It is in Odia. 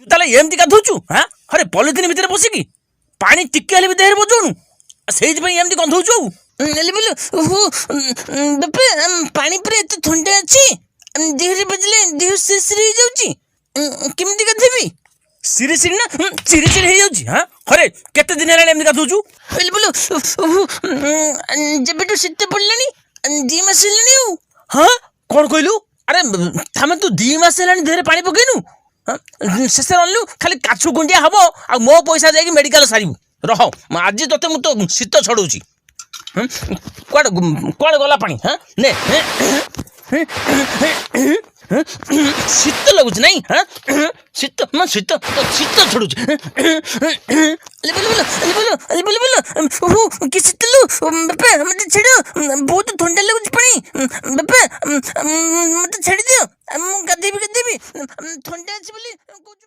ତୁ ତାହେଲେ ଏମିତି ଗାଧଉଛୁ? ହଁ ଆରେ ପଲିଥିନ ଭିତରେ ବସିକି ପାଣି ଟିକେ ହେଲେ ବି ଦେହରେ ବଜଉନୁ, ସେଇଥିପାଇଁ ଏମିତି ଗନ୍ଧଉଛୁ। ଆଉ ନେଲି ବୋଲ ଓହୋ ବାପା ପାଣି ପୁରା ଏତେ ଥଣ୍ଡା ଅଛି, ଦେହରେ ବାଜିଲେ ଦେହ ସିରିସିରି ହେଇଯାଉଛି। କେମିତି ଗାଧେଇବି? ସିରି ସିରି ନା ଚିରି ଚିରି ହେଇଯାଉଛି? ହଁ ହରେ କେତେ ଦିନ ହେଲାଣି ଏମିତି ଗାଧଉଛୁ? ନେଲି ବୋଲ ଓହୋ ଯେବେଠୁ ଶୀତ ପଡ଼ିଲାଣି 2 ମାସ ହେଲାଣି। ଆଉ ହଁ କଣ କହିଲୁ? ଆରେ ତମେ ତୁ 2 ମାସ ହେଲାଣି ଦେହରେ ପାଣି ପକେଇନୁ? ଶେଷରେ ଅଣିଲୁ ଖାଲି କାଛୁ ଗୁଣ୍ଡିଆ ହବ, ଆଉ ମୋ ପଇସା ଯାଇକି ମେଡିକାଲ ସାରିବୁ। ରହ ଆଜି ତତେ ମୁଁ ତ ଶୀତ ଛଡଉଛି। କୁଆଡେ କୁଆଡେ ଗଲା ପାଣି? ହଁ ନେ ଶୀତ ଲାଗୁଛି ନାଇଁ? ଶୀତ ଶୀତ ଶୀତ ଛଡୁଛି। କି ଶୀତଲୁ ବାପା ମତେ ଛାଡ, ବହୁତ ଥଣ୍ଡା ଲାଗୁଛି ପାଣି। ବାପା ମତେ ଛାଡିଦିଅ, ମୁଁ ଗାଧେଇବି ଥଣ୍ଡା ଅଛି ବୋଲି କହୁଛୁ।